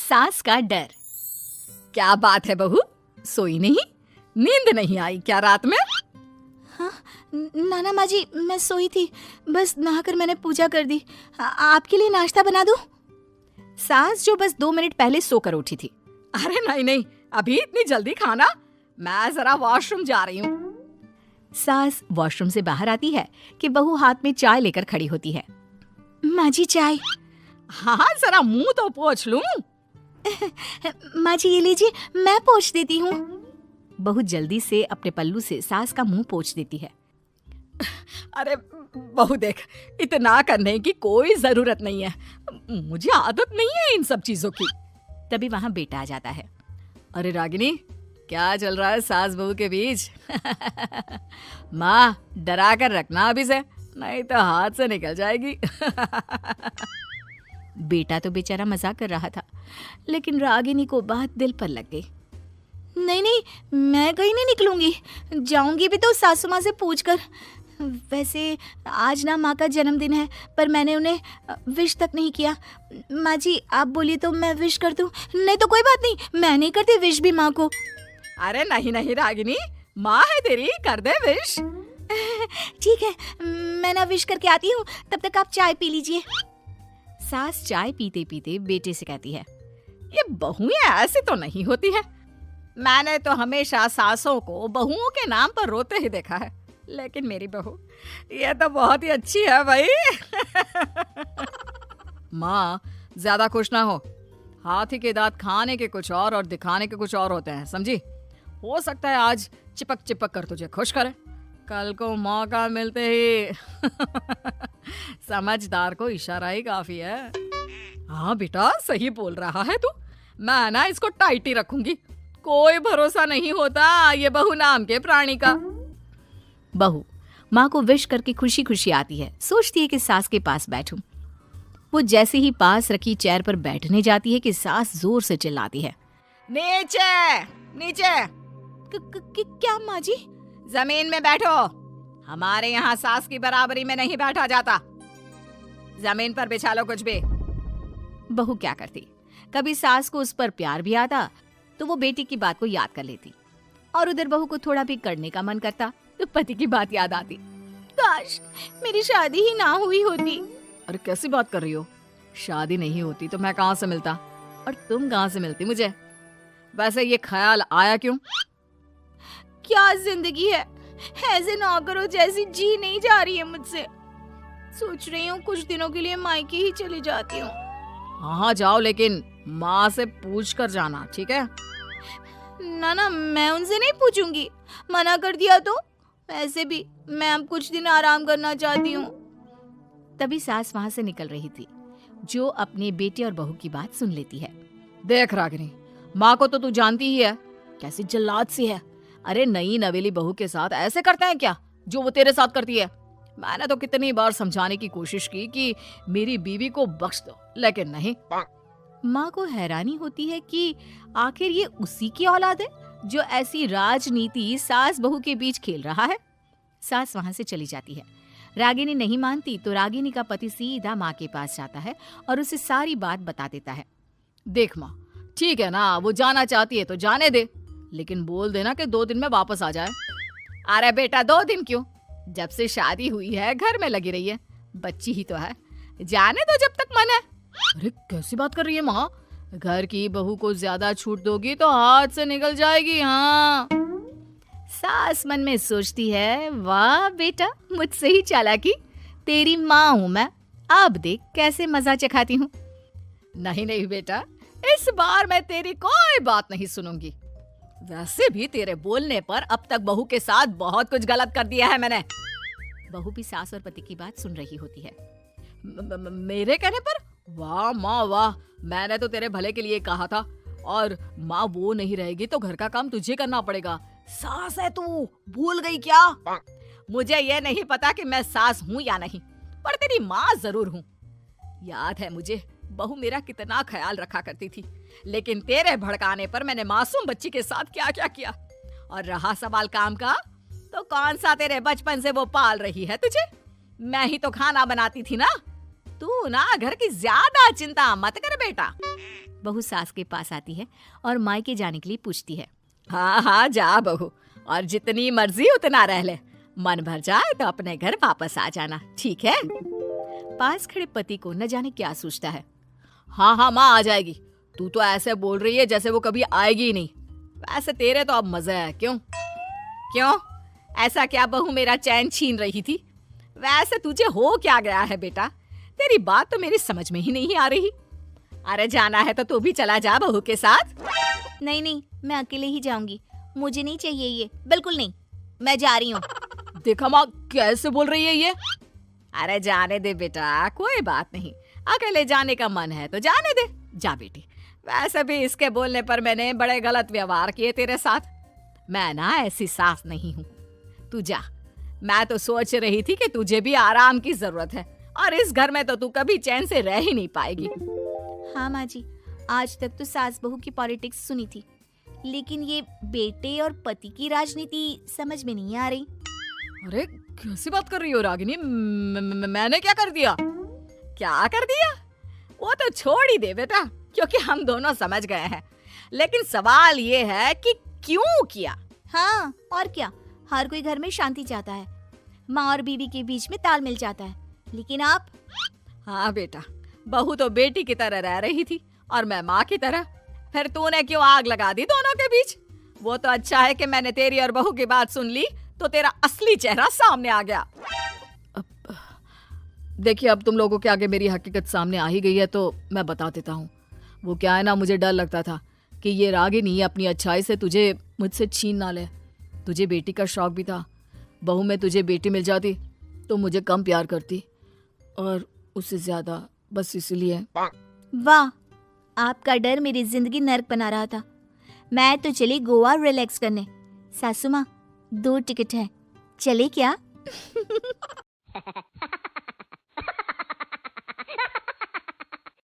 सास का डर। क्या बात है बहू, सोई नहीं? नींद नहीं आई क्या रात में? हाँ नाना माँ जी, मैं सोई थी, बस नहाकर मैंने पूजा कर दी। आपके लिए नाश्ता बना दूं? सास जो बस 2 मिनट पहले सोकर उठी थी। अरे नहीं नहीं, अभी इतनी जल्दी खाना? मैं जरा वॉशरूम जा रही हूँ। सास वॉशरूम से बाहर आती है कि बहू हाथ में चाय लेकर खड़ी होती है। माँ जी चाय। हाँ जरा मुंह तो पोंछ लूं। माँ जी ये लीजिए, मैं पोंछ देती हूँ। बहू जल्दी से अपने पल्लू से सास का मुंह पोंछ देती है। अरे बहू देख, इतना करने की कोई जरूरत नहीं है, मुझे आदत नहीं है इन सब चीजों की। तभी वहां बेटा आ जाता है। अरे रागिनी, क्या चल रहा है सास बहू के बीच? माँ डरा कर रखना अभी से, नहीं तो हाथ से निकल जाएगी। बेटा तो बेचारा मजाक कर रहा था, लेकिन रागिनी को बात दिल पर लग गई। नहीं नहीं, मैं कहीं नहीं निकलूंगी, जाऊंगी भी तो सासू माँ से पूछकर। वैसे आज ना माँ का जन्मदिन है, पर मैंने उन्हें विश तक नहीं किया। माँ जी आप बोलिए तो मैं विश कर दूं? नहीं तो कोई बात नहीं, मैं नहीं करती विश भी माँ को। अरे नहीं नहीं रागिनी, माँ है तेरी, कर दे विश। ठीक है, मैं ना विश करके आती हूँ, तब तक आप चाय पी लीजिए। सास चाय पीते पीते बेटे से कहती है, ये बहुएं ऐसी तो नहीं होती है। मैंने तो हमेशा सासों को बहुओं के नाम पर रोते ही देखा है, लेकिन मेरी बहू ये तो बहुत ही अच्छी है भाई। माँ ज्यादा खुश ना हो, हाथी के दांत खाने के कुछ और दिखाने के कुछ और होते हैं, समझी? हो सकता है आज चिपक चिपक कर तुझे खुश करे, कल को मौका मिलते ही। समझदार को इशारा ही काफी है। हाँ बेटा सही बोल रहा है तू, मैं ना इसको टाइट ही रखूंगी, कोई भरोसा नहीं होता ये बहू नाम के प्राणी का। बहू माँ को विश करके खुशी खुशी आती है, सोचती है कि सास के पास बैठूं। वो जैसे ही पास रखी चेयर पर बैठने जाती है कि सास जोर से चिल्लाती है, नीचे नीचे। क्या माँ जी? जमीन में बैठो, हमारे यहाँ सास की बराबरी में नहीं बैठा जाता, जमीन पर बिछा लो कुछ भी। बहू क्या करती, कभी सास को उस पर प्यार भी आता तो वो बेटी की बात को याद कर लेती, और उधर बहू को थोड़ा भी करने का मन करता तो पति की बात याद आती। काश मेरी शादी ही ना हुई होती। अरे कैसी बात कर रही हो, शादी नहीं होती तो मैं कहाँ से मिलता और तुम कहाँ से मिलती मुझे? वैसे ये ख्याल आया क्यों? क्या जिंदगी है, ऐसे नौकरों जैसी जी नहीं जा रही है मुझसे। सोच रही हूँ कुछ दिनों के लिए मायके ही चली जाती हूँ। हाँ जाओ, लेकिन माँ से पूछ कर जाना, ठीक है? ना मैं उनसे नहीं पूछूंगी, मना कर दिया तो। ऐसे भी मैं अब कुछ दिन आराम करना चाहती हूँ। तभी सास वहां से निकल रही थी, जो अपने बेटे और बहू की बात सुन लेती है। देख रागिनी, माँ को तो तू जानती ही है, कैसी जल्लाद सी है। अरे नई नवेली बहू के साथ ऐसे करते हैं क्या जो वो तेरे साथ करती है? मैंने तो कितनी बार समझाने की कोशिश की कि मेरी बीवी को बख्श दो, लेकिन नहीं। माँ को हैरानी होती है कि आखिर ये उसी की औलाद है जो ऐसी राजनीति सास बहू के बीच खेल रहा है। सास वहां से चली जाती है। रागिनी नहीं मानती तो रागिनी का पति सीधा माँ के पास जाता है और उसे सारी बात बता देता है। देख माँ, ठीक है ना, वो जाना चाहती है तो जाने दे, लेकिन बोल देना कि 2 दिन में वापस आ जाए। अरे बेटा 2 दिन क्यों, जब से शादी हुई है घर में लगी रही है, बच्ची ही तो है, जाने दो जब तक मन है। अरे कैसी बात कर रही है माँ, घर की बहू को ज्यादा छूट दोगी तो हाथ से निकल जाएगी। हाँ, सास मन में सोचती है, वाह बेटा मुझसे ही चालाकी, तेरी माँ हूं मैं, अब देख कैसे मजा चखाती हूँ। नहीं नहीं बेटा, इस बार मैं तेरी कोई बात नहीं सुनूंगी। वैसे भी तेरे बोलने पर अब तक बहू के साथ बहुत कुछ गलत कर दिया है मैंने। बहू भी सास और पति की बात सुन रही होती है। मेरे कहने पर? वाह माँ वाह, मैंने तो तेरे भले के लिए कहा था, और माँ वो नहीं रहेगी तो घर का काम तुझे करना पड़ेगा। सास है तू, भूल गई क्या? मुझे ये नहीं पता कि मैं सास हूँ या नहीं, पर तेरी माँ जरूर हूँ। याद है मुझे बहू मेरा कितना ख्याल रखा करती थी, लेकिन तेरे भड़काने पर मैंने मासूम बच्ची के साथ क्या क्या किया। और रहा सवाल काम का, तो कौन सा तेरे बचपन से वो पाल रही है तुझे? मैं ही तो खाना बनाती थी ना। तू ना घर की ज्यादा चिंता मत कर बेटा। बहू सास के पास आती है और मायके जाने के लिए पूछती है। हाँ हाँ जा बहू, और जितनी मर्जी उतना रह ले, मन भर जाए तो अपने घर वापस आ जाना, ठीक है? पास खड़े पति को न जाने क्या सोचता है। हाँ हाँ माँ आ जाएगी, तू तो ऐसे बोल रही है जैसे वो कभी आएगी ही नहीं। वैसे तेरे तो अब मजे है। क्यों क्यों ऐसा क्या बहू मेरा चैन छीन रही थी? वैसे तुझे हो क्या गया है बेटा? तेरी बात तो मेरी समझ में ही नहीं आ रही। अरे जाना है तो तू भी चला जा बहू के साथ। नहीं नहीं, मैं अकेले ही जाऊंगी, मुझे नहीं चाहिए ये, बिल्कुल नहीं, मैं जा रही हूँ। देखा माँ कैसे बोल रही है ये। अरे जाने दे बेटा, कोई बात नहीं, अकेले जाने का मन है तो जाने दे, जा बेटी। वैसे भी इसके बोलने पर मैंने बड़े गलत व्यवहार किए तेरे साथ। मैं ना ऐसी सास नहीं हूँ, तू जा। मैं तो सोच रही थी कि तुझे भी आराम की जरूरत है और इस घर में तो तू कभी चैन से रह ही नहीं पाएगी। हाँ माँ जी, आज तक तो सास बहू की पॉलिटिक्स सुनी थी, लेकिन ये बेटे और पति की राजनीति समझ में नहीं आ रही। अरे कैसी बात कर रही हो रागिनी? मैंने क्या कर दिया? क्या कर दिया वो तो छोड़ ही दे बेटा, क्योंकि हम दोनों समझ गए हैं। लेकिन सवाल ये है कि क्यों किया? हाँ और क्या, हर कोई घर में शांति चाहता है, माँ और बीवी के बीच में तालमेल चाहता है, लेकिन आप? हाँ बेटा, बहू तो बेटी की तरह रह रही थी और मैं माँ की तरह। फिर तूने क्यों आग लगा दी दोनों के बीच? वो तो अच्छा है कि मैंने तेरी और बहू की बात सुन ली तो तेरा असली चेहरा सामने आ गया। देखिए अब तुम लोगों के आगे मेरी हकीकत सामने आ ही गई है तो मैं बता देता हूँ। वो क्या है ना, मुझे डर लगता था कि ये रागिनी अपनी अच्छाई से तुझे मुझसे छीन ना ले। तुझे बेटी का शौक भी था, बहू में तुझे बेटी मिल जाती तो मुझे कम प्यार करती और उससे ज्यादा, बस इसलिए। वाह, आपका डर मेरी जिंदगी नर्क बना रहा था। मैं तो चली गोवा रिलैक्स करने। सासू माँ 2 टिकट है, चले क्या?